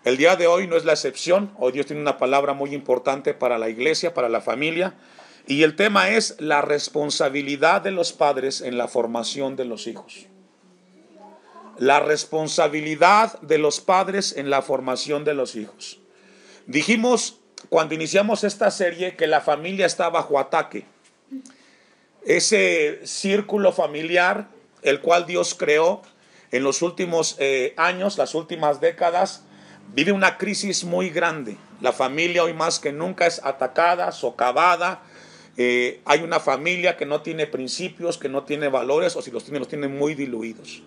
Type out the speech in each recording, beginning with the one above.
El día de hoy no es la excepción. Hoy Dios tiene una palabra muy importante para la iglesia, para la familia. Y el tema es la responsabilidad de los padres en la formación de los hijos. La responsabilidad de los padres en la formación de los hijos. Dijimos cuando iniciamos esta serie que la familia está bajo ataque. Ese círculo familiar, el cual Dios creó en los últimos años, las últimas décadas, vive una crisis muy grande. La familia hoy más que nunca es atacada, socavada. Hay una familia que no tiene principios, que no tiene valores, o si los tiene muy diluidos.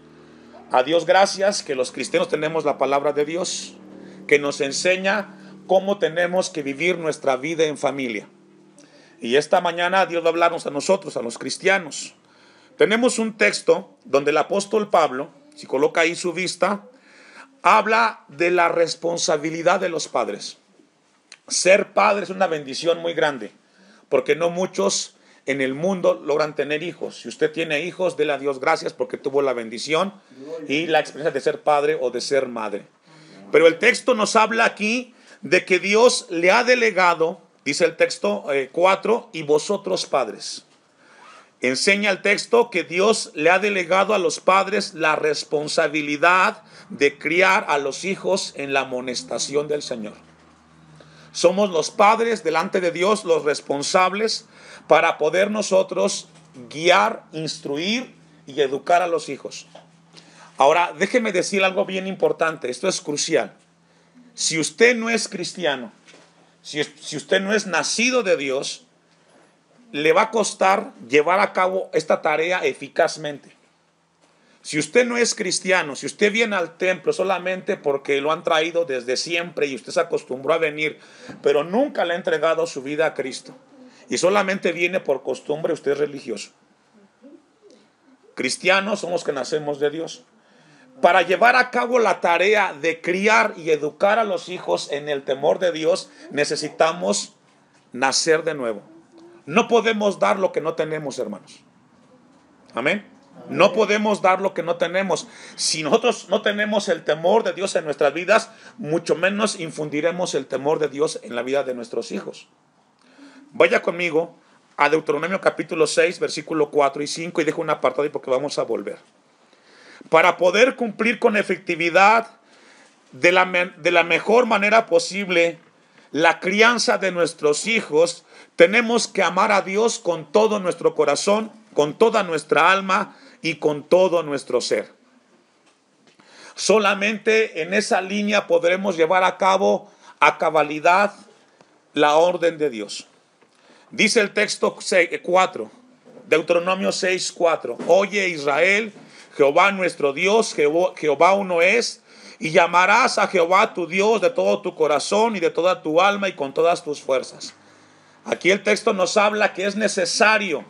A Dios gracias que los cristianos tenemos la palabra de Dios, que nos enseña cómo tenemos que vivir nuestra vida en familia. Y esta mañana Dios va a hablarnos a nosotros, a los cristianos. Tenemos un texto donde el apóstol Pablo, si coloca ahí su vista, habla de la responsabilidad de los padres. Ser padre es una bendición muy grande, porque no muchos en el mundo logran tener hijos. Si usted tiene hijos, déle a Dios gracias porque tuvo la bendición y la experiencia de ser padre o de ser madre. Pero el texto nos habla aquí de que Dios le ha delegado, dice el texto 4, y vosotros padres. Enseña el texto que Dios le ha delegado a los padres la responsabilidad de criar a los hijos en la amonestación del Señor. Somos los padres delante de Dios los responsables para poder nosotros guiar, instruir y educar a los hijos. Ahora, déjeme decir algo bien importante, esto es crucial. Si usted no es cristiano, si usted no es nacido de Dios, le va a costar llevar a cabo esta tarea eficazmente. Si usted no es cristiano, si usted viene al templo solamente porque lo han traído desde siempre y usted se acostumbró a venir, pero nunca le ha entregado su vida a Cristo y solamente viene por costumbre, usted es religioso. Cristianos somos los que nacemos de Dios. Para llevar a cabo la tarea de criar y educar a los hijos en el temor de Dios, necesitamos nacer de nuevo. No podemos dar lo que no tenemos, hermanos. Amén. No podemos dar lo que no tenemos. Si nosotros no tenemos el temor de Dios en nuestras vidas, mucho menos infundiremos el temor de Dios en la vida de nuestros hijos. Vaya conmigo a Deuteronomio capítulo 6, versículo 4 y 5 y dejo un apartado ahí porque vamos a volver. Para poder cumplir con efectividad de la mejor manera posible la crianza de nuestros hijos, tenemos que amar a Dios con todo nuestro corazón, con toda nuestra alma y con todo nuestro ser. Solamente en esa línea podremos llevar a cabo a cabalidad la orden de Dios. Dice el texto 4, Deuteronomio 6:4. Oye Israel, Jehová nuestro Dios, Jehová uno es, y llamarás a Jehová tu Dios de todo tu corazón y de toda tu alma y con todas tus fuerzas. Aquí el texto nos habla que es necesario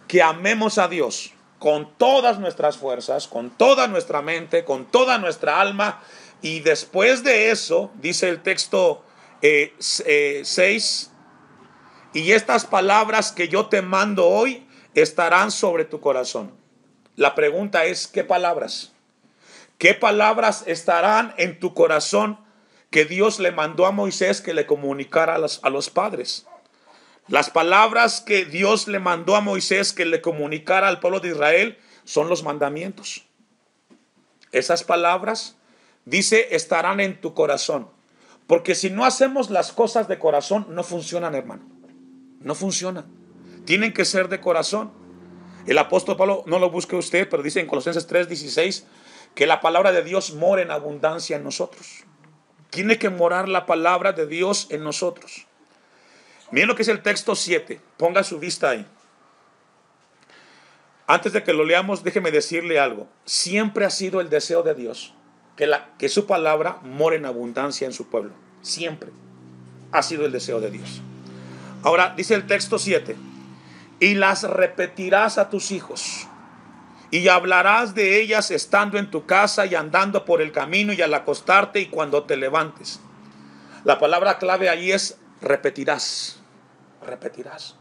que amemos a Dios con todas nuestras fuerzas, con toda nuestra mente, con toda nuestra alma, y después de eso, dice el texto 6, y estas palabras que yo te mando hoy estarán sobre tu corazón. La pregunta es, ¿qué palabras? ¿Qué palabras estarán en tu corazón que Dios le mandó a Moisés que le comunicara a los padres? Las palabras que Dios le mandó a Moisés que le comunicara al pueblo de Israel son los mandamientos. Esas palabras, dice, estarán en tu corazón. Porque si no hacemos las cosas de corazón, no funcionan, hermano. No funcionan. Tienen que ser de corazón. El apóstol Pablo, no lo busque usted, pero dice en Colosenses 3:16 que la palabra de Dios mora en abundancia en nosotros. Tiene que morar la palabra de Dios en nosotros. Miren lo que es el texto 7. Ponga su vista ahí. Antes de que lo leamos, déjeme decirle algo. Siempre ha sido el deseo de Dios que su palabra more en abundancia en su pueblo. Siempre ha sido el deseo de Dios. Ahora, dice el texto 7. Y las repetirás a tus hijos, y hablarás de ellas estando en tu casa y andando por el camino y al acostarte y cuando te levantes. La palabra clave ahí es repetirás. Repetirás.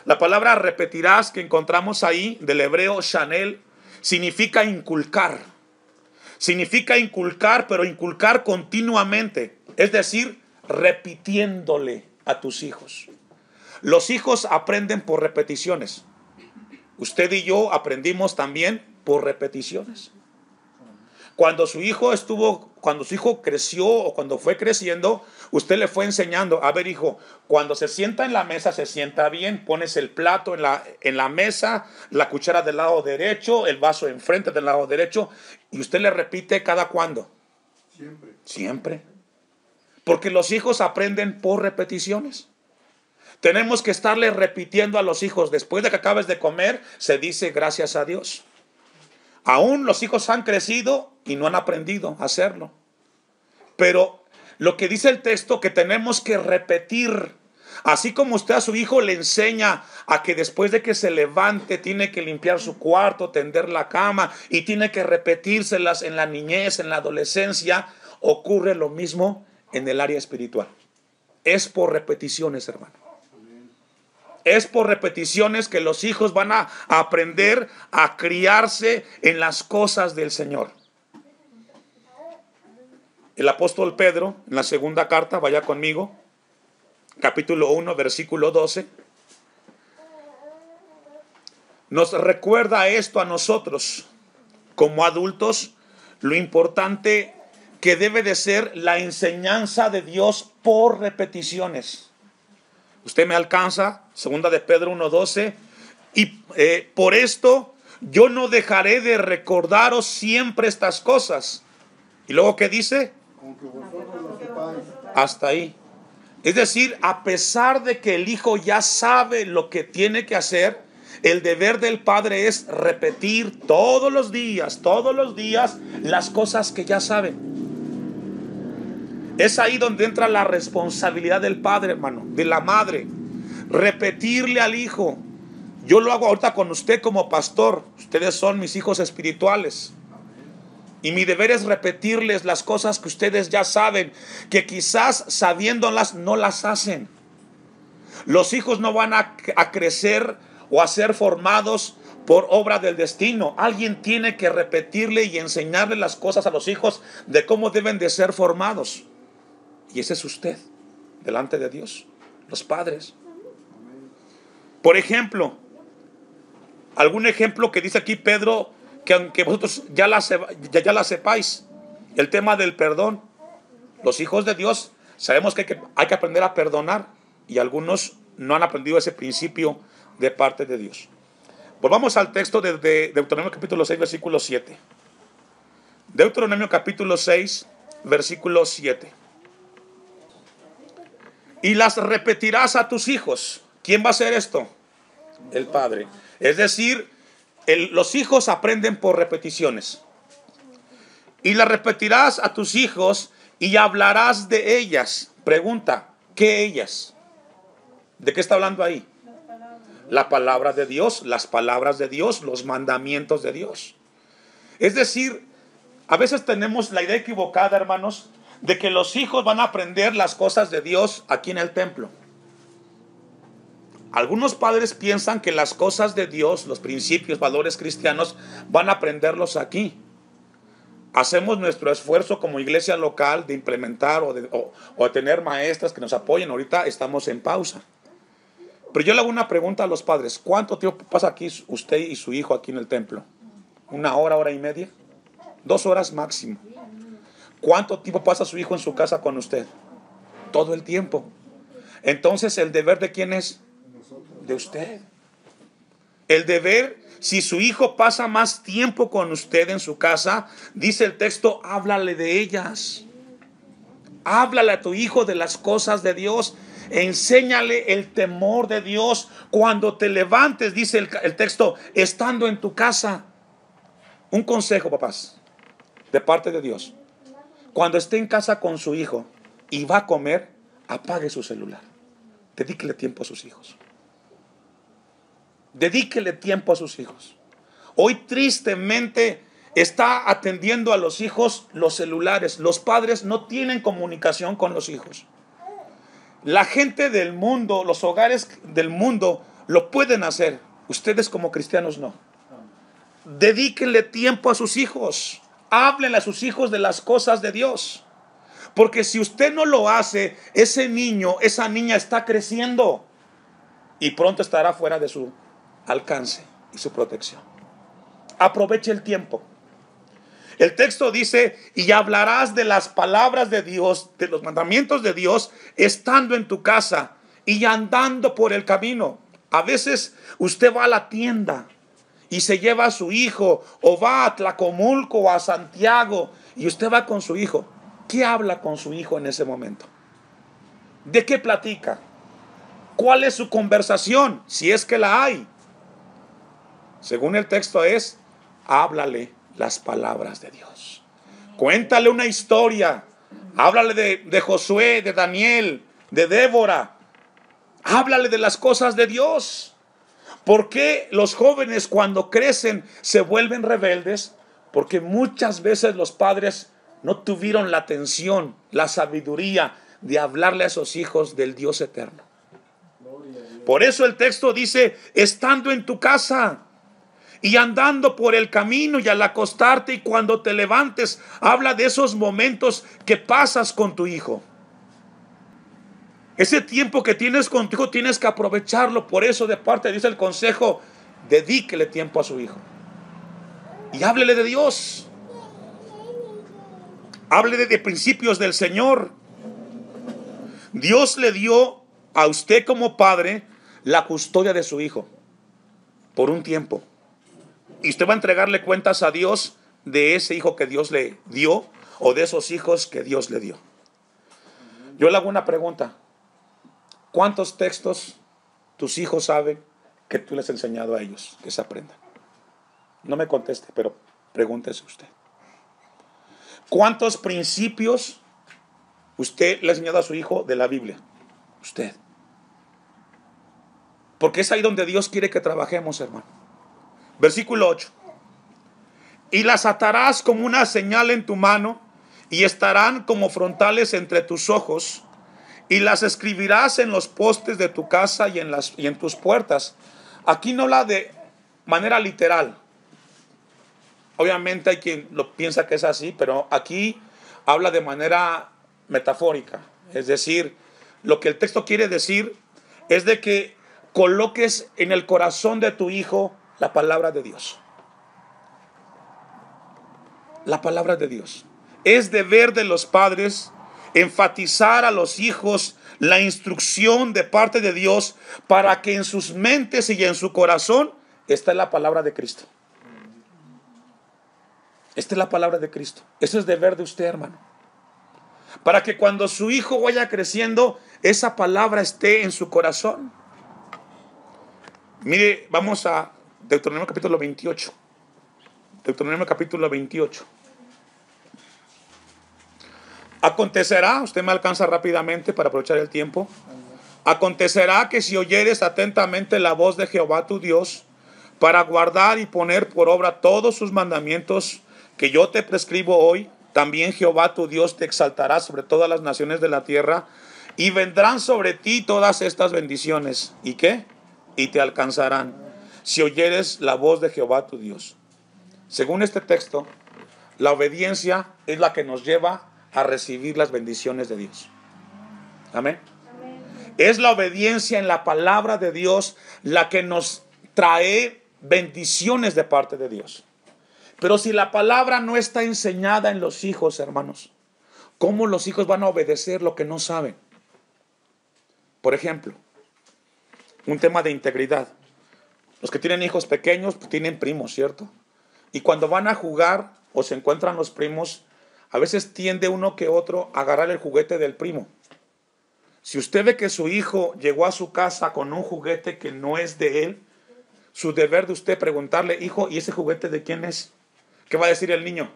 La palabra repetirás que encontramos ahí del hebreo shanel significa inculcar. Significa inculcar, pero inculcar continuamente. Es decir, repitiéndole a tus hijos. Los hijos aprenden por repeticiones. Usted y yo aprendimos también por repeticiones. Cuando su hijo creció o cuando fue creciendo, usted le fue enseñando, a ver hijo, cuando se sienta en la mesa se sienta bien, pones el plato en la mesa, la cuchara del lado derecho, el vaso enfrente del lado derecho, y usted le repite cada cuándo. Siempre. Porque los hijos aprenden por repeticiones. Tenemos que estarle repitiendo a los hijos, después de que acabes de comer, se dice gracias a Dios. Aún los hijos han crecido y no han aprendido a hacerlo. Pero lo que dice el texto, que tenemos que repetir. Así como usted a su hijo le enseña a que después de que se levante tiene que limpiar su cuarto, tender la cama y tiene que repetírselas en la niñez, en la adolescencia, ocurre lo mismo en el área espiritual. Es por repeticiones, hermano. Es por repeticiones que los hijos van a aprender a criarse en las cosas del Señor. El apóstol Pedro, en la segunda carta, vaya conmigo, capítulo 1, versículo 12, nos recuerda esto a nosotros, como adultos, lo importante que debe de ser la enseñanza de Dios por repeticiones. Usted me alcanza, segunda de Pedro 1:12, y por esto yo no dejaré de recordaros siempre estas cosas. Y luego, ¿qué dice? Hasta ahí. Es decir, a pesar de que el hijo ya sabe lo que tiene que hacer, el deber del padre es repetir todos los días, las cosas que ya saben. Es ahí donde entra la responsabilidad del padre, hermano, de la madre. Repetirle al hijo. Yo lo hago ahorita con usted como pastor. Ustedes son mis hijos espirituales. Y mi deber es repetirles las cosas que ustedes ya saben, que quizás sabiéndolas no las hacen. Los hijos no van a crecer o a ser formados por obra del destino. Alguien tiene que repetirle y enseñarle las cosas a los hijos de cómo deben de ser formados. Y ese es usted, delante de Dios, los padres. Por ejemplo, algún ejemplo que dice aquí Pedro, que aunque vosotros ya la sepáis, el tema del perdón. Los hijos de Dios sabemos que hay que aprender a perdonar, y algunos no han aprendido ese principio de parte de Dios. Volvamos al texto de Deuteronomio capítulo 6, versículo 7. Deuteronomio capítulo 6, versículo 7. Y las repetirás a tus hijos. ¿Quién va a hacer esto? El padre. Es decir, los hijos aprenden por repeticiones. Y las repetirás a tus hijos y hablarás de ellas. Pregunta, ¿qué ellas? ¿De qué está hablando ahí? La palabra de Dios, las palabras de Dios, los mandamientos de Dios. Es decir, a veces tenemos la idea equivocada, hermanos, de que los hijos van a aprender las cosas de Dios aquí en el templo. Algunos padres piensan que las cosas de Dios, los principios, valores cristianos, van a aprenderlos aquí. Hacemos nuestro esfuerzo como iglesia local de implementar o de tener maestras que nos apoyen. Ahorita estamos en pausa. Pero yo le hago una pregunta a los padres. ¿Cuánto tiempo pasa aquí usted y su hijo aquí en el templo? ¿1 hora, hora y media? 2 horas máximo. ¿Cuánto tiempo pasa su hijo en su casa con usted? Todo el tiempo. Entonces, ¿el deber de quién es? De usted. El deber, si su hijo pasa más tiempo con usted en su casa, dice el texto, háblale de ellas. Háblale a tu hijo de las cosas de Dios. Enséñale el temor de Dios. Cuando te levantes, dice el texto, estando en tu casa. Un consejo, papás, de parte de Dios. Cuando esté en casa con su hijo y va a comer, apague su celular. Dedíquele tiempo a sus hijos. Dedíquele tiempo a sus hijos. Hoy tristemente está atendiendo a los hijos los celulares. Los padres no tienen comunicación con los hijos. La gente del mundo, los hogares del mundo lo pueden hacer. Ustedes como cristianos no. Dedíquenle tiempo a sus hijos. Háblenle a sus hijos de las cosas de Dios. Porque si usted no lo hace, ese niño, esa niña está creciendo y pronto estará fuera de su alcance y su protección. Aproveche el tiempo. El texto dice, y hablarás de las palabras de Dios, de los mandamientos de Dios, estando en tu casa y andando por el camino. A veces usted va a la tienda y se lleva a su hijo, o va a Tlacomulco o a Santiago, y usted va con su hijo. ¿Qué habla con su hijo en ese momento? ¿De qué platica? ¿Cuál es su conversación? Si es que la hay. Según el texto es, háblale las palabras de Dios. Cuéntale una historia. Háblale de Josué, de Daniel, de Débora. Háblale de las cosas de Dios. ¿Por qué los jóvenes cuando crecen se vuelven rebeldes? Porque muchas veces los padres no tuvieron la atención, la sabiduría de hablarle a sus hijos del Dios eterno. Por eso el texto dice, estando en tu casa y andando por el camino y al acostarte y cuando te levantes, habla de esos momentos que pasas con tu hijo. Ese tiempo que tienes con tu hijo tienes que aprovecharlo. Por eso de parte dice el consejo, dedíquele tiempo a su hijo. Y háblele de Dios. Háblele de principios del Señor. Dios le dio a usted como padre la custodia de su hijo por un tiempo. Y usted va a entregarle cuentas a Dios de ese hijo que Dios le dio o de esos hijos que Dios le dio. Yo le hago una pregunta. ¿Cuántos textos tus hijos saben que tú les has enseñado a ellos que se aprendan? No me conteste, pero pregúntese usted. ¿Cuántos principios usted le ha enseñado a su hijo de la Biblia? Usted. Porque es ahí donde Dios quiere que trabajemos, hermano. Versículo 8. Y las atarás como una señal en tu mano y estarán como frontales entre tus ojos y las escribirás en los postes de tu casa y en tus puertas. Aquí no habla de manera literal. Obviamente hay quien lo piensa que es así, pero aquí habla de manera metafórica. Es decir, lo que el texto quiere decir es de que coloques en el corazón de tu hijo la palabra de Dios. La palabra de Dios. Es deber de los padres enfatizar a los hijos la instrucción de parte de Dios para que en sus mentes y en su corazón esté la palabra de Cristo. Esta es la palabra de Cristo. Eso es deber de usted, hermano. Para que cuando su hijo vaya creciendo, esa palabra esté en su corazón. Mire, vamos a Deuteronomio capítulo 28. Deuteronomio capítulo 28. Acontecerá, usted me alcanza rápidamente para aprovechar el tiempo. Acontecerá que si oyeres atentamente la voz de Jehová tu Dios, para guardar y poner por obra todos sus mandamientos que yo te prescribo hoy, también Jehová tu Dios te exaltará sobre todas las naciones de la tierra, y vendrán sobre ti todas estas bendiciones. ¿Y qué? Y te alcanzarán, si oyeres la voz de Jehová tu Dios. Según este texto, la obediencia es la que nos lleva a recibir las bendiciones de Dios. Amén. Es la obediencia en la palabra de Dios la que nos trae bendiciones de parte de Dios. Pero si la palabra no está enseñada en los hijos, hermanos, ¿cómo los hijos van a obedecer lo que no saben? Por ejemplo, un tema de integridad. Los que tienen hijos pequeños pues tienen primos, ¿cierto? Y cuando van a jugar o se encuentran los primos, a veces tiende uno que otro a agarrar el juguete del primo. Si usted ve que su hijo llegó a su casa con un juguete que no es de él, su deber de usted preguntarle, hijo, ¿y ese juguete de quién es? ¿Qué va a decir el niño?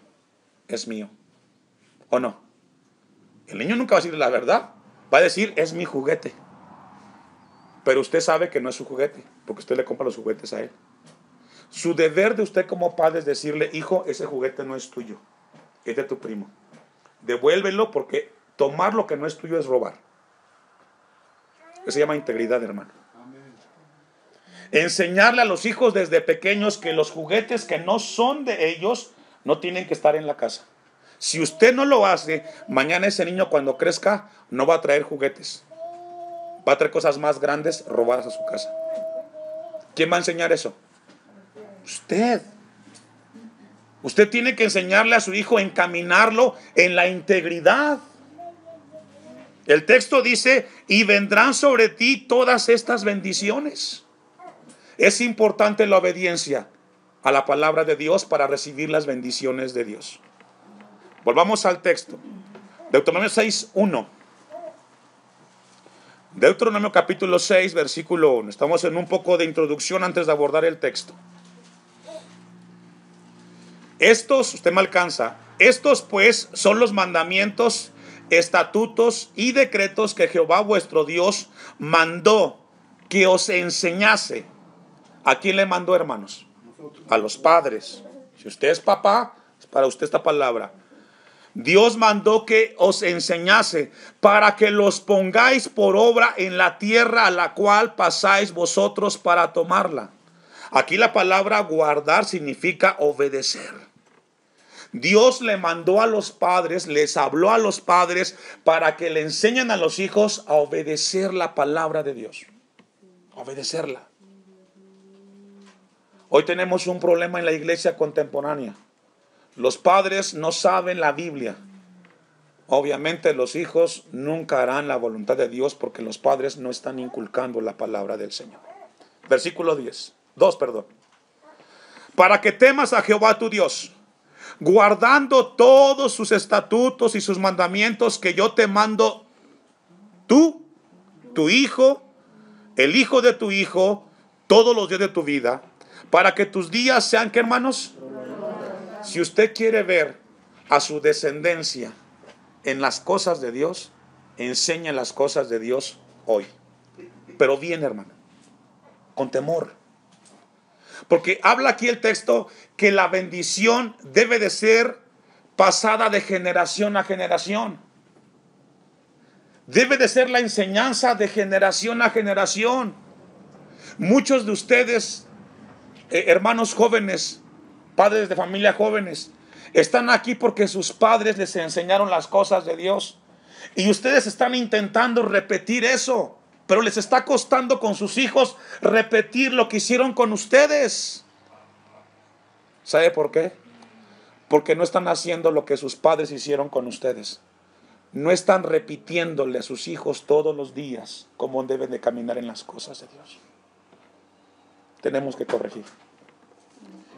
Es mío. ¿O no? El niño nunca va a decir la verdad. Va a decir, es mi juguete. Pero usted sabe que no es su juguete, porque usted le compra los juguetes a él. Su deber de usted como padre es decirle, hijo, ese juguete no es tuyo, es de tu primo. Devuélvelo, porque tomar lo que no es tuyo es robar. Eso se llama integridad, hermano. Enseñarle a los hijos desde pequeños que los juguetes que no son de ellos no tienen que estar en la casa. Si usted no lo hace, mañana ese niño cuando crezca no va a traer juguetes. Va a traer cosas más grandes robadas a su casa. ¿Quién va a enseñar eso? Usted. Usted tiene que enseñarle a su hijo, encaminarlo en la integridad. El texto dice, y vendrán sobre ti todas estas bendiciones. Es importante la obediencia a la palabra de Dios para recibir las bendiciones de Dios. Volvamos al texto. Deuteronomio 6:1. Deuteronomio capítulo 6, versículo 1. Estamos en un poco de introducción antes de abordar el texto. Estos, usted me alcanza, estos pues son los mandamientos, estatutos y decretos que Jehová vuestro Dios mandó que os enseñase. ¿A quién le mandó, hermanos? A los padres. Si usted es papá, es para usted esta palabra. Dios mandó que os enseñase para que los pongáis por obra en la tierra a la cual pasáis vosotros para tomarla. Aquí la palabra guardar significa obedecer. Dios le mandó a los padres, les habló a los padres para que le enseñen a los hijos a obedecer la palabra de Dios. Obedecerla. Hoy tenemos un problema en la iglesia contemporánea. Los padres no saben la Biblia. Obviamente los hijos nunca harán la voluntad de Dios porque los padres no están inculcando la palabra del Señor. Versículo 2. Para que temas a Jehová tu Dios, guardando todos sus estatutos y sus mandamientos que yo te mando, tú, tu hijo, el hijo de tu hijo, todos los días de tu vida, para que tus días sean, ¿qué, hermanos? Si usted quiere ver a su descendencia en las cosas de Dios, enseñe las cosas de Dios hoy. Pero bien, hermano, con temor. Porque habla aquí el texto que la bendición debe de ser pasada de generación a generación. Debe de ser la enseñanza de generación a generación. Muchos de ustedes, hermanos jóvenes, padres de familia jóvenes, están aquí porque sus padres les enseñaron las cosas de Dios. Y ustedes están intentando repetir eso, pero les está costando con sus hijos repetir lo que hicieron con ustedes. ¿Sabe por qué? Porque no están haciendo lo que sus padres hicieron con ustedes. No están repitiéndole a sus hijos todos los días cómo deben de caminar en las cosas de Dios. Tenemos que corregir.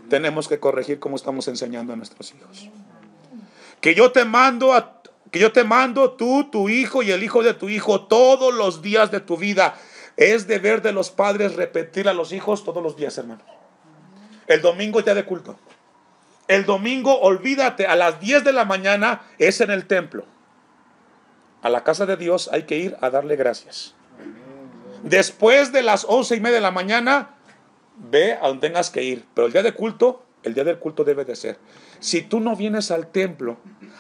Tenemos que corregir cómo estamos enseñando a nuestros hijos. Que yo te mando tú, tu hijo y el hijo de tu hijo todos los días de tu vida. Es deber de los padres repetir a los hijos todos los días, hermano. El domingo es día de culto. El domingo, olvídate, a las 10 de la mañana es en el templo. A la casa de Dios hay que ir a darle gracias. Después de las 11:30 de la mañana, ve a donde tengas que ir. Pero el día del culto debe de ser. Si tú no vienes al templo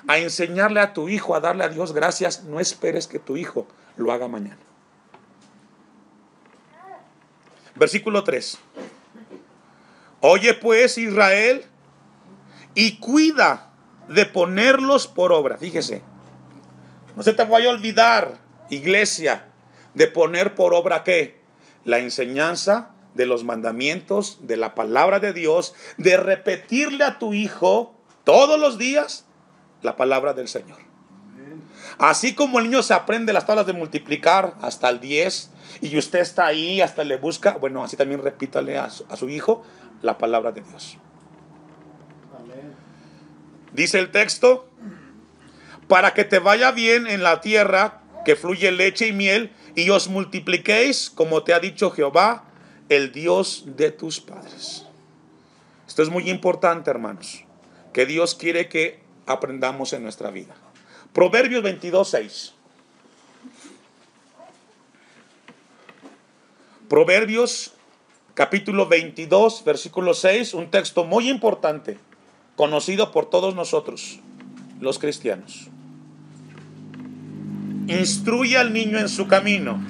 a enseñarle a tu hijo a darle a Dios gracias, no esperes que tu hijo lo haga mañana. Versículo 3. Oye pues, Israel, y cuida de ponerlos por obra. Fíjese, no se te vaya a olvidar, iglesia, de poner por obra ¿qué? La enseñanza de los mandamientos, de la palabra de Dios, de repetirle a tu hijo todos los días la palabra del Señor. Así como el niño se aprende las tablas de multiplicar hasta el 10 y usted está ahí hasta le busca, bueno, así también repítale a su hijo la palabra de Dios. Amén. Dice el texto, para que te vaya bien en la tierra que fluye leche y miel y os multipliquéis como te ha dicho Jehová, el Dios de tus padres. Esto es muy importante, hermanos, que Dios quiere que aprendamos en nuestra vida. Proverbios 22:6. Proverbios capítulo 22, versículo 6, un texto muy importante, conocido por todos nosotros, los cristianos. Instruye al niño en su camino,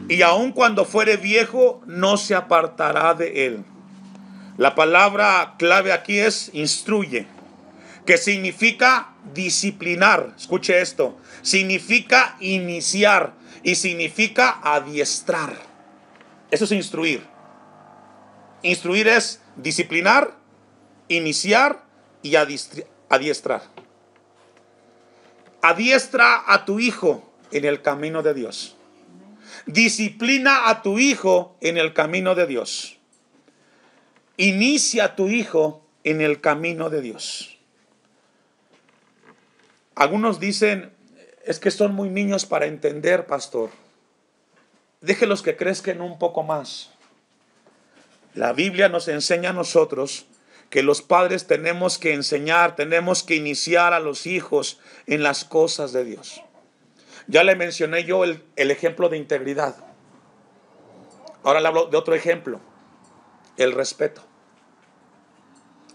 y aun cuando fuere viejo, no se apartará de él. La palabra clave aquí es instruye. que significa disciplinar. Escuche esto, significa iniciar y significa adiestrar. Eso es instruir. Instruir es disciplinar, iniciar y adiestrar. Adiestra a tu hijo en el camino de Dios. Disciplina a tu hijo en el camino de Dios. Inicia a tu hijo en el camino de Dios. Algunos dicen, es que son muy niños para entender, pastor. Déjelos que crezcan un poco más. La Biblia nos enseña a nosotros que los padres tenemos que enseñar, tenemos que iniciar a los hijos en las cosas de Dios. Ya le mencioné yo el ejemplo de integridad. Ahora le hablo de otro ejemplo, el respeto.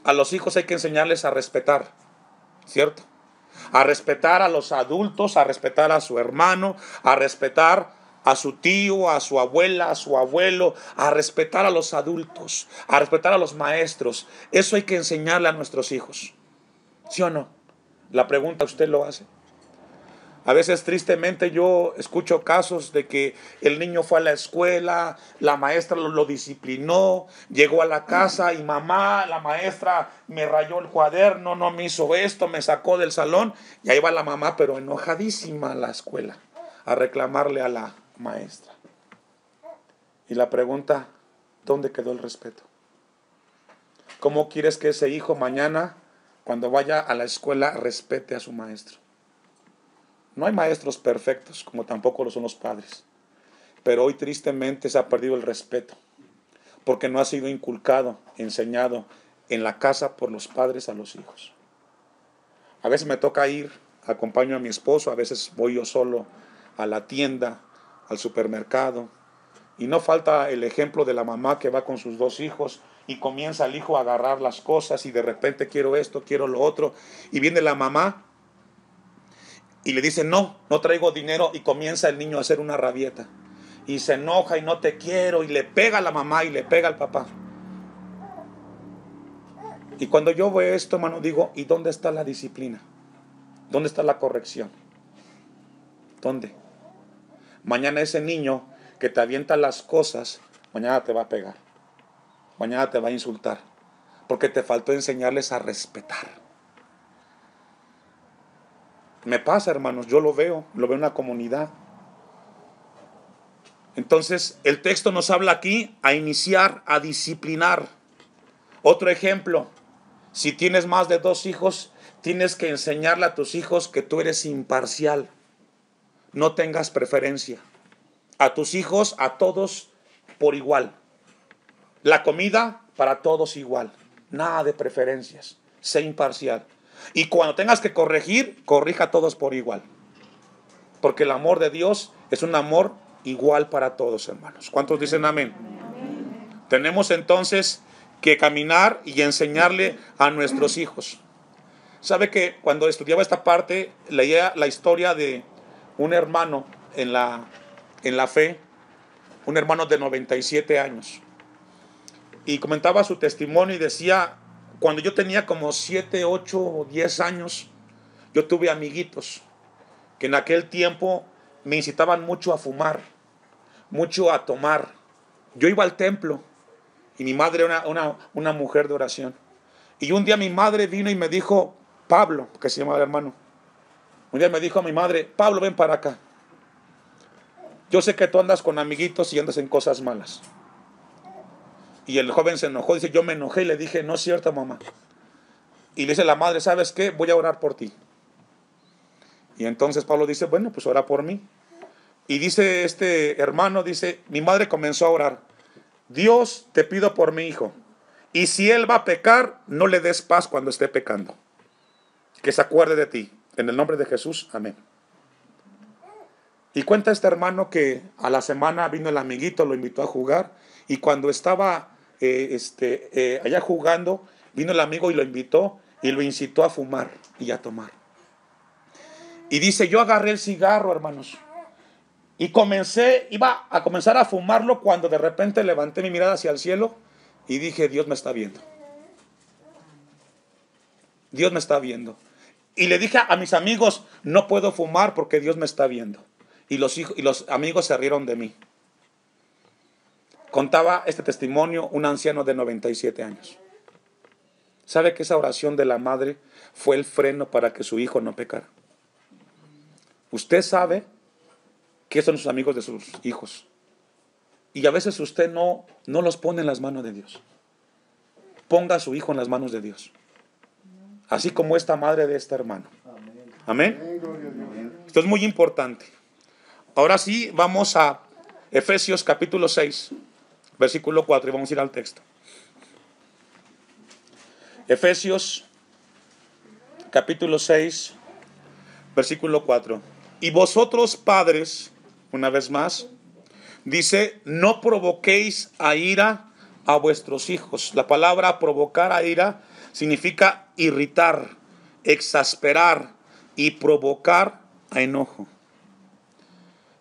A los hijos hay que enseñarles a respetar, ¿cierto? A respetar a los adultos, a respetar a su hermano, a respetar a su tío, a su abuela, a su abuelo, a respetar a los adultos, a respetar a los maestros. Eso hay que enseñarle a nuestros hijos. ¿Sí o no? La pregunta, ¿usted lo hace? A veces tristemente yo escucho casos de que el niño fue a la escuela, la maestra lo disciplinó, llegó a la casa y mamá, la maestra me rayó el cuaderno, no me hizo esto, me sacó del salón, y ahí va la mamá pero enojadísima a la escuela a reclamarle a la maestra. Y la pregunta, ¿dónde quedó el respeto? ¿Cómo quieres que ese hijo mañana, cuando vaya a la escuela, respete a su maestro? No hay maestros perfectos, como tampoco lo son los padres. Pero hoy tristemente se ha perdido el respeto, porque no ha sido inculcado, enseñado en la casa por los padres a los hijos. A veces me toca ir, acompaño a mi esposo, a veces voy yo solo a la tienda, al supermercado, y no falta el ejemplo de la mamá que va con sus dos hijos y comienza el hijo a agarrar las cosas y de repente quiero esto, quiero lo otro, y viene la mamá y le dice no traigo dinero, y comienza el niño a hacer una rabieta y se enoja y no te quiero, y le pega a la mamá y le pega al papá. Y cuando yo veo esto, hermano, digo, ¿y dónde está la disciplina? ¿Dónde está la corrección? ¿Dónde? Mañana ese niño que te avienta las cosas, mañana te va a pegar, mañana te va a insultar, porque te faltó enseñarles a respetar. Me pasa, hermanos, yo lo veo en la comunidad. Entonces, el texto nos habla aquí a iniciar, a disciplinar. Otro ejemplo, si tienes más de 2 hijos, tienes que enseñarle a tus hijos que tú eres imparcial. No tengas preferencia. A tus hijos, a todos por igual. La comida para todos igual. Nada de preferencias. Sé imparcial. Y cuando tengas que corregir, corrija a todos por igual. Porque el amor de Dios es un amor igual para todos, hermanos. ¿Cuántos dicen amén? Amén. Tenemos entonces que caminar y enseñarle a nuestros hijos. ¿Sabe que cuando estudiaba esta parte, leía la historia de un hermano en la fe, un hermano de 97 años? Y comentaba su testimonio y decía, cuando yo tenía como 7, 8 o 10 años, yo tuve amiguitos que en aquel tiempo me incitaban mucho a fumar, mucho a tomar. Yo iba al templo y mi madre era una mujer de oración. Y un día mi madre vino y me dijo, Pablo, que se llamaba el hermano, un día me dijo a mi madre, Pablo, ven para acá. Yo sé que tú andas con amiguitos y andas en cosas malas. Y el joven se enojó, dice, yo me enojé y le dije, no es cierto, mamá. Y le dice la madre, ¿sabes qué? Voy a orar por ti. Y entonces Pablo dice, bueno, pues ora por mí. Y dice este hermano, dice, mi madre comenzó a orar. Dios, te pido por mi hijo. Y si él va a pecar, no le des paz cuando esté pecando. Que se acuerde de ti. En el nombre de Jesús, amén. Y cuenta este hermano que a la semana vino el amiguito, lo invitó a jugar. Y cuando estaba allá jugando, vino el amigo y lo invitó y lo incitó a fumar y a tomar. Y dice, yo agarré el cigarro, hermanos, y iba a comenzar a fumarlo cuando de repente levanté mi mirada hacia el cielo y dije, Dios me está viendo. Dios me está viendo. Y le dije a mis amigos, no puedo fumar porque Dios me está viendo. Y los amigos se rieron de mí. Contaba este testimonio un anciano de 97 años. ¿Sabe que esa oración de la madre fue el freno para que su hijo no pecara? Usted sabe que son sus amigos de sus hijos. Y a veces usted no los pone en las manos de Dios. Ponga a su hijo en las manos de Dios. Así como esta madre de este hermano. Amén. Esto es muy importante. Ahora sí, vamos a Efesios capítulo 6, versículo 4, y vamos a ir al texto. Efesios capítulo 6, versículo 4. Y vosotros, padres, una vez más, dice, no provoquéis a ira a vuestros hijos. La palabra provocar a ira significa irritar, exasperar y provocar a enojo.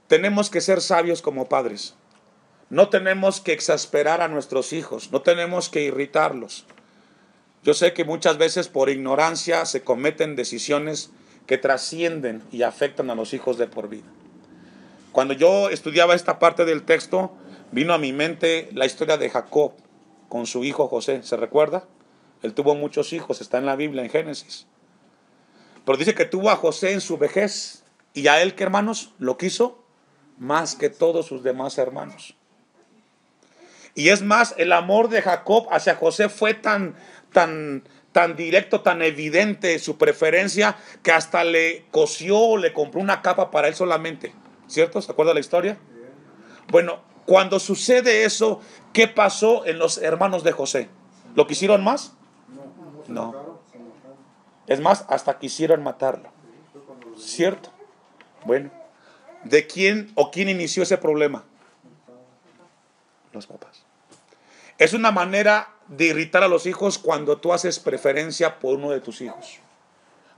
Tenemos que ser sabios como padres. No tenemos que exasperar a nuestros hijos, no tenemos que irritarlos. Yo sé que muchas veces por ignorancia se cometen decisiones que trascienden y afectan a los hijos de por vida. Cuando yo estudiaba esta parte del texto, vino a mi mente la historia de Jacob con su hijo José. ¿Se recuerda? Él tuvo muchos hijos, está en la Biblia, en Génesis. Pero dice que tuvo a José en su vejez. ¿Y a él qué, hermanos? Lo quiso más que todos sus demás hermanos. Y es más, el amor de Jacob hacia José fue tan directo, tan evidente su preferencia, que hasta le cosió, le compró una capa para él solamente. ¿Cierto? ¿Se acuerda la historia? Bueno, cuando sucede eso, ¿qué pasó en los hermanos de José? ¿Lo quisieron más? No. Es más, hasta quisieron matarlo. ¿Cierto? Bueno, ¿de quién o quién inició ese problema? Los papás. Es una manera de irritar a los hijos cuando tú haces preferencia por uno de tus hijos.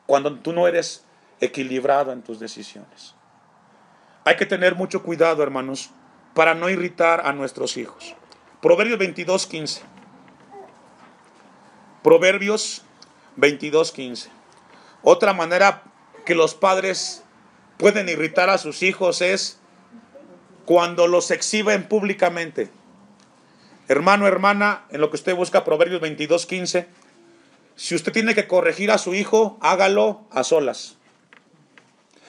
Cuando tú no eres equilibrado en tus decisiones. Hay que tener mucho cuidado, hermanos, para no irritar a nuestros hijos. Proverbios 22:15. Proverbios 22:15. Otra manera que los padres pueden irritar a sus hijos es cuando los exhiben públicamente. Hermano, hermana, en lo que usted busca Proverbios 22:15, si usted tiene que corregir a su hijo, hágalo a solas.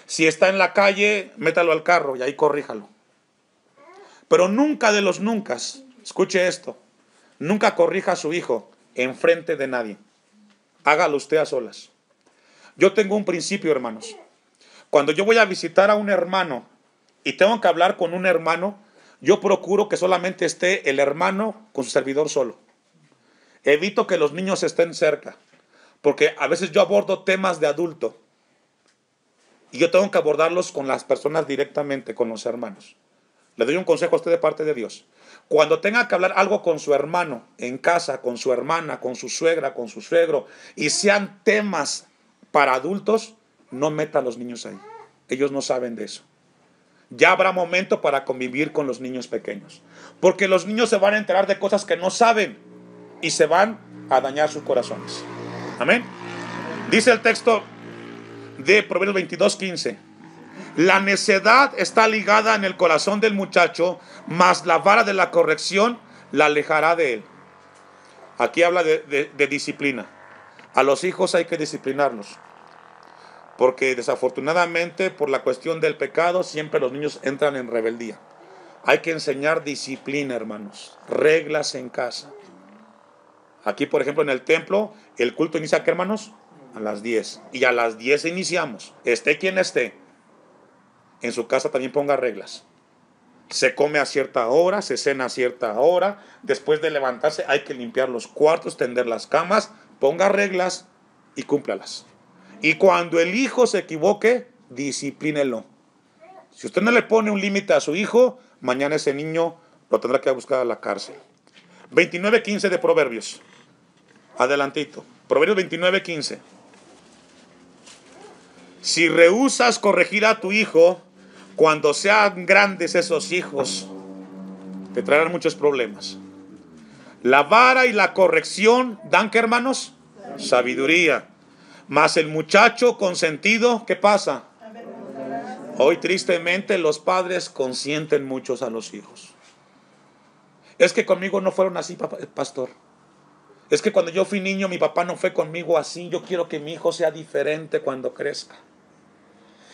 Si está en la calle, métalo al carro y ahí corríjalo. Pero nunca de los nunca, escuche esto, nunca corrija a su hijo enfrente de nadie. Hágalo usted a solas. Yo tengo un principio, hermanos. Cuando yo voy a visitar a un hermano y tengo que hablar con un hermano, yo procuro que solamente esté el hermano con su servidor solo. Evito que los niños estén cerca, porque a veces yo abordo temas de adulto y yo tengo que abordarlos con las personas directamente, con los hermanos. Le doy un consejo a usted de parte de Dios. Cuando tenga que hablar algo con su hermano en casa, con su hermana, con su suegra, con su suegro, y sean temas para adultos, no meta a los niños ahí. Ellos no saben de eso. Ya habrá momento para convivir con los niños pequeños. Porque los niños se van a enterar de cosas que no saben y se van a dañar sus corazones. Amén. Dice el texto de Proverbios 22:15. La necedad está ligada en el corazón del muchacho, mas la vara de la corrección la alejará de él. Aquí habla de disciplina. A los hijos hay que disciplinarlos. Porque desafortunadamente por la cuestión del pecado siempre los niños entran en rebeldía. Hay que enseñar disciplina, hermanos. Reglas en casa. Aquí, por ejemplo, en el templo, el culto inicia, ¿qué, hermanos? A las 10. Y a las 10 iniciamos. Esté quien esté. En su casa también ponga reglas. Se come a cierta hora, se cena a cierta hora. Después de levantarse hay que limpiar los cuartos, tender las camas. Ponga reglas y cúmplalas. Y cuando el hijo se equivoque, disciplínelo. Si usted no le pone un límite a su hijo, mañana ese niño lo tendrá que buscar a la cárcel. 29:15 de Proverbios. Adelantito. Proverbios 29:15. Si rehusas corregir a tu hijo, cuando sean grandes esos hijos, te traerán muchos problemas. La vara y la corrección dan, ¿qué, hermanos? Sabiduría. Mas el muchacho consentido, ¿qué pasa? Hoy tristemente los padres consienten muchos a los hijos. Es que conmigo no fueron así, pastor. Es que cuando yo fui niño mi papá no fue conmigo así. Yo quiero que mi hijo sea diferente cuando crezca.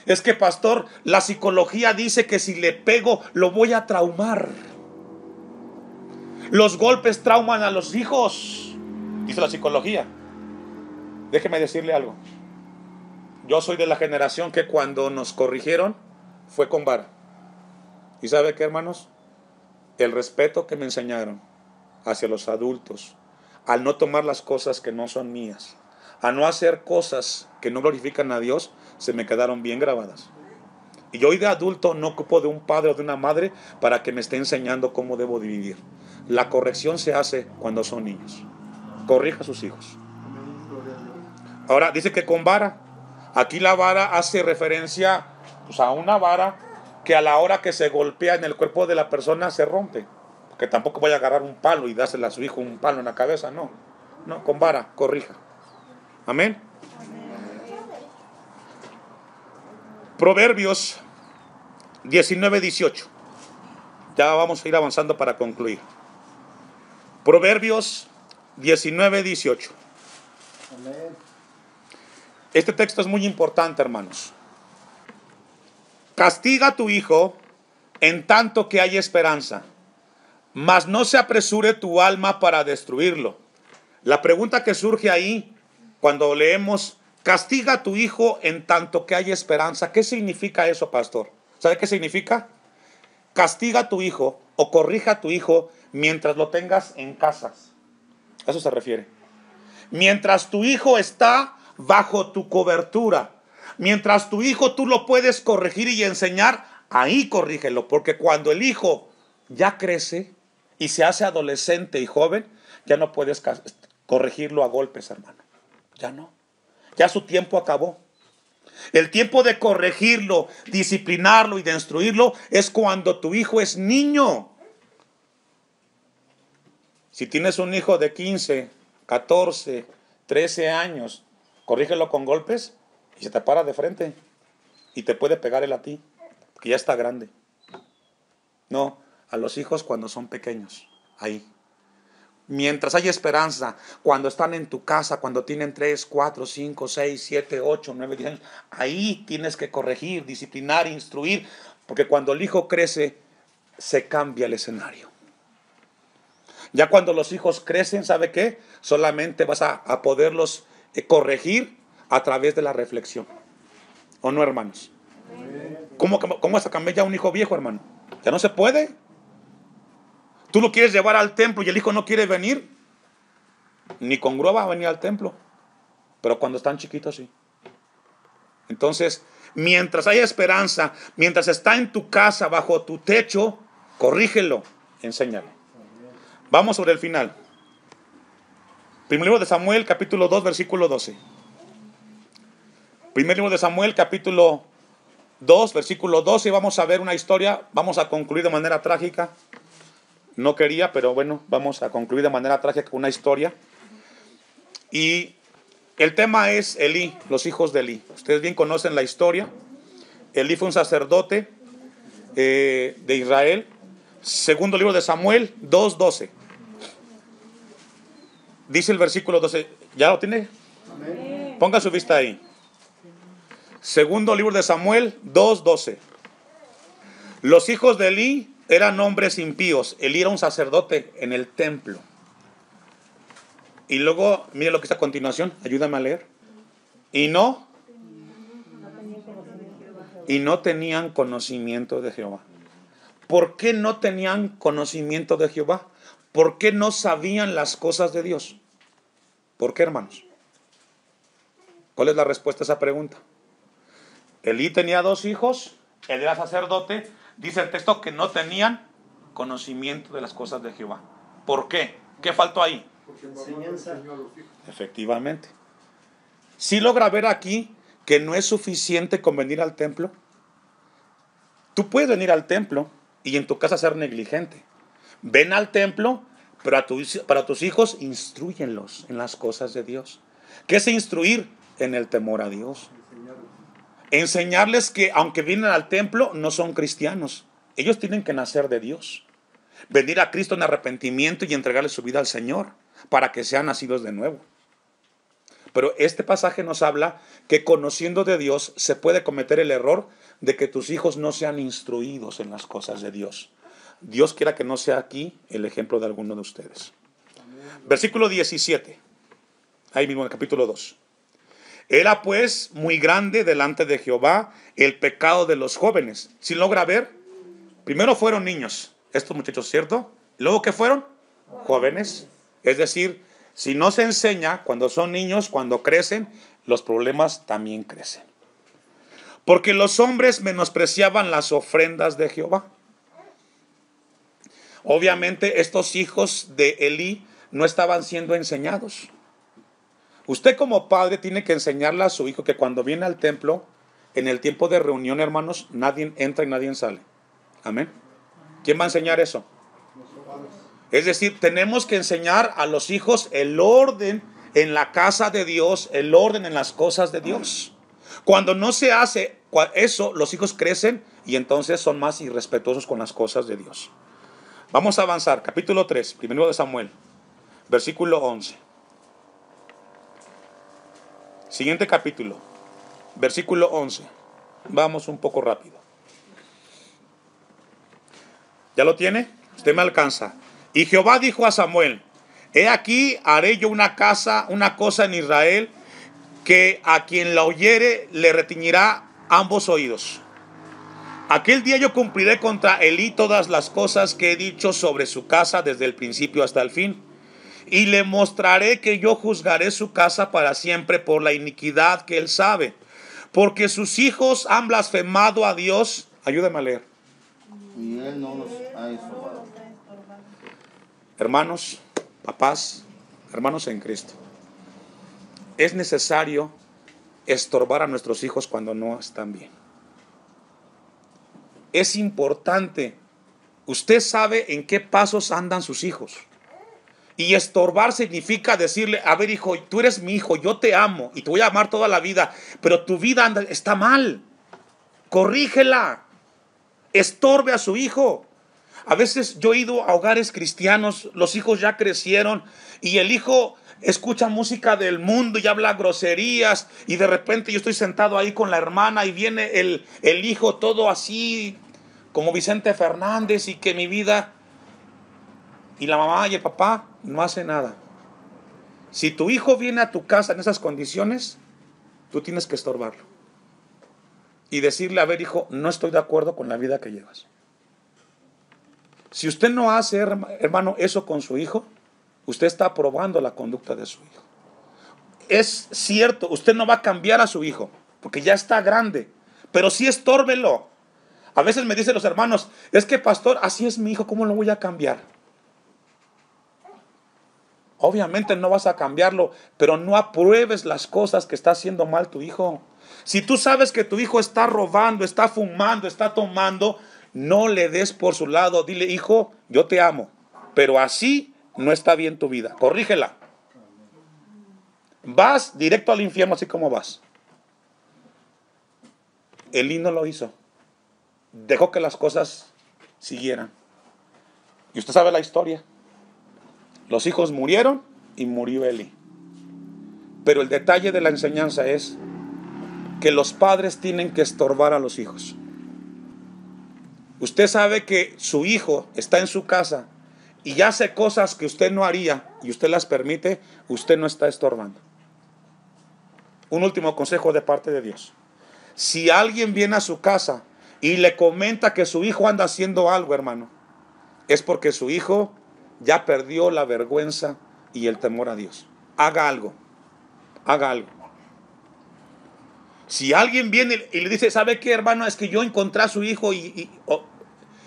Es que, pastor, la psicología dice que si le pego lo voy a traumar. Los golpes trauman a los hijos, dice la psicología. Déjeme decirle algo. Yo soy de la generación que cuando nos corrigieron fue con vara. ¿Y sabe qué, hermanos? El respeto que me enseñaron hacia los adultos, al no tomar las cosas que no son mías, a no hacer cosas que no glorifican a Dios, se me quedaron bien grabadas. Y yo hoy de adulto no ocupo de un padre o de una madre para que me esté enseñando cómo debo de vivir. La corrección se hace cuando son niños. Corrija a sus hijos. Ahora dice que con vara. Aquí la vara hace referencia pues, a una vara que a la hora que se golpea en el cuerpo de la persona se rompe. Porque tampoco voy a agarrar un palo y dársele a su hijo un palo en la cabeza, no. No, con vara, corrija. Amén. Proverbios 19:18. Ya vamos a ir avanzando para concluir. Proverbios 19:18. Este texto es muy importante, hermanos. Castiga a tu hijo en tanto que hay esperanza, mas no se apresure tu alma para destruirlo. La pregunta que surge ahí cuando leemos castiga a tu hijo en tanto que hay esperanza, ¿qué significa eso, pastor? ¿Sabe qué significa? Castiga a tu hijo o corrija a tu hijo mientras lo tengas en casa. A eso se refiere. Mientras tu hijo está bajo tu cobertura, mientras tu hijo tú lo puedes corregir y enseñar, ahí corrígelo, porque cuando el hijo ya crece y se hace adolescente y joven, ya no puedes corregirlo a golpes, hermano. Ya no. Ya su tiempo acabó. El tiempo de corregirlo, disciplinarlo y de instruirlo es cuando tu hijo es niño. Si tienes un hijo de 15, 14, 13 años, corrígelo con golpes y se te para de frente y te puede pegar él a ti, porque ya está grande. No, a los hijos cuando son pequeños, ahí. Mientras hay esperanza, cuando están en tu casa, cuando tienen 3, 4, 5, 6, 7, 8, 9, 10 años, ahí tienes que corregir, disciplinar, instruir, porque cuando el hijo crece, se cambia el escenario. Ya cuando los hijos crecen, ¿sabe qué? Solamente vas a poderlos corregir a través de la reflexión. ¿O no, hermanos? ¿Cómo vas a cambiar ya un hijo viejo, hermano? Ya no se puede. Tú lo quieres llevar al templo y el hijo no quiere venir. Ni con grúa va a venir al templo. Pero cuando están chiquitos, sí. Entonces, mientras haya esperanza, mientras está en tu casa, bajo tu techo, corrígelo, enséñale. Vamos sobre el final. Primer libro de Samuel, capítulo 2, versículo 12. Primer libro de Samuel, capítulo 2, versículo 12. Vamos a ver una historia. Vamos a concluir de manera trágica. No quería, pero bueno, vamos a concluir de manera trágica con una historia. Y el tema es Elí, los hijos de Elí. Ustedes bien conocen la historia. Elí fue un sacerdote de Israel. Segundo libro de Samuel, 2:12. Dice el versículo 12. ¿Ya lo tiene? Amén. Ponga su vista ahí. Segundo libro de Samuel, 2:12. Los hijos de Elí eran hombres impíos. Elí era un sacerdote en el templo. Y luego, mire lo que está a continuación. Ayúdame a leer. Y no tenían conocimiento de Jehová. ¿Por qué no tenían conocimiento de Jehová? ¿Por qué no sabían las cosas de Dios? ¿Por qué, hermanos? ¿Cuál es la respuesta a esa pregunta? Elí tenía 2 hijos. Él era sacerdote. Dice el texto que no tenían conocimiento de las cosas de Jehová. ¿Por qué? ¿Qué faltó ahí? Efectivamente. Sí logra ver aquí que no es suficiente con venir al templo. Tú puedes venir al templo y en tu casa ser negligente. Ven al templo, pero para tus hijos instrúyenlos en las cosas de Dios. ¿Qué es instruir? en el temor a Dios. Enseñarles que aunque vienen al templo, no son cristianos. Ellos tienen que nacer de Dios. Venir a Cristo en arrepentimiento y entregarle su vida al Señor para que sean nacidos de nuevo. Pero este pasaje nos habla que conociendo de Dios se puede cometer el error de que tus hijos no sean instruidos en las cosas de Dios. Dios quiera que no sea aquí el ejemplo de alguno de ustedes. Versículo 17, ahí mismo en el capítulo 2. Era pues muy grande delante de Jehová el pecado de los jóvenes. Si logra ver, primero fueron niños, estos muchachos, ¿cierto? Luego, ¿qué fueron? Jóvenes. Es decir, si no se enseña cuando son niños, cuando crecen, los problemas también crecen. Porque los hombres menospreciaban las ofrendas de Jehová. Obviamente estos hijos de Elí no estaban siendo enseñados. Usted como padre tiene que enseñarle a su hijo que cuando viene al templo, en el tiempo de reunión, hermanos, nadie entra y nadie sale. Amén. ¿Quién va a enseñar eso? Es decir, tenemos que enseñar a los hijos el orden en la casa de Dios, el orden en las cosas de Dios. Cuando no se hace eso, los hijos crecen y entonces son más irrespetuosos con las cosas de Dios. Vamos a avanzar. Capítulo 3, primero de Samuel, versículo 11. Siguiente capítulo, versículo 11. Vamos un poco rápido. ¿Ya lo tiene? Usted me alcanza. Y Jehová dijo a Samuel: he aquí, haré yo una cosa en Israel, que a quien la oyere le retiñirá ambos oídos. Aquel día yo cumpliré contra Elí todas las cosas que he dicho sobre su casa desde el principio hasta el fin. Y le mostraré que yo juzgaré su casa para siempre por la iniquidad que él sabe. Porque sus hijos han blasfemado a Dios. Ayúdame a leer. Y él no los ha estorbado. Hermanos, papás, hermanos en Cristo. Es necesario estorbar a nuestros hijos cuando no están bien. Es importante. Usted sabe en qué pasos andan sus hijos. Y estorbar significa decirle: a ver, hijo, tú eres mi hijo, yo te amo y te voy a amar toda la vida, pero tu vida está mal. Corrígela. Estorbe a su hijo. A veces yo he ido a hogares cristianos, los hijos ya crecieron y el hijo escucha música del mundo y habla groserías, y de repente yo estoy sentado ahí con la hermana y viene el hijo todo así como Vicente Fernández, y que mi vida, y la mamá y el papá no hacen nada. Si tu hijo viene a tu casa en esas condiciones, tú tienes que estorbarlo y decirle: a ver, hijo, no estoy de acuerdo con la vida que llevas. Si usted no hace, hermano, eso con su hijo, usted está aprobando la conducta de su hijo. Es cierto, usted no va a cambiar a su hijo porque ya está grande, pero sí estórbelo. A veces me dicen los hermanos: es que, pastor, así es mi hijo, ¿cómo lo voy a cambiar? Obviamente no vas a cambiarlo, pero no apruebes las cosas que está haciendo mal tu hijo. Si tú sabes que tu hijo está robando, está fumando, está tomando, no le des por su lado. Dile: hijo, yo te amo, pero así no está bien tu vida. Corrígela. Vas directo al infierno así como vas. Elí no lo hizo. Dejó que las cosas siguieran. Y usted sabe la historia. Los hijos murieron y murió Elí. Pero el detalle de la enseñanza es que los padres tienen que estorbar a los hijos. Usted sabe que su hijo está en su casa y hace cosas que usted no haría y usted las permite, usted no está estorbando. Un último consejo de parte de Dios. Si alguien viene a su casa y le comenta que su hijo anda haciendo algo, hermano, es porque su hijo ya perdió la vergüenza y el temor a Dios. Haga algo. Haga algo. Si alguien viene y le dice: ¿sabe qué, hermano? Es que yo encontré a su hijo y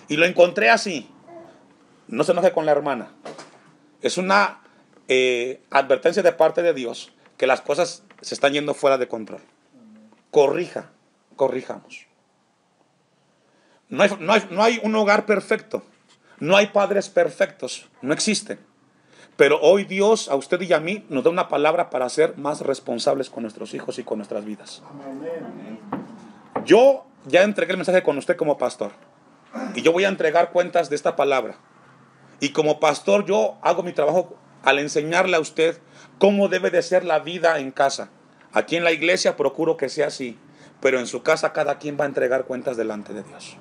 lo encontré así. No se enoje con la hermana. Es una advertencia de parte de Dios que las cosas se están yendo fuera de control. Corrijamos. No hay un hogar perfecto. No hay padres perfectos. No existen. Pero hoy Dios a usted y a mí nos da una palabra para ser más responsables con nuestros hijos y con nuestras vidas. Yo ya entregué el mensaje con usted como pastor. Y yo voy a entregar cuentas de esta palabra. Y como pastor yo hago mi trabajo al enseñarle a usted cómo debe de ser la vida en casa. Aquí en la iglesia procuro que sea así. Pero en su casa cada quien va a entregar cuentas delante de Dios.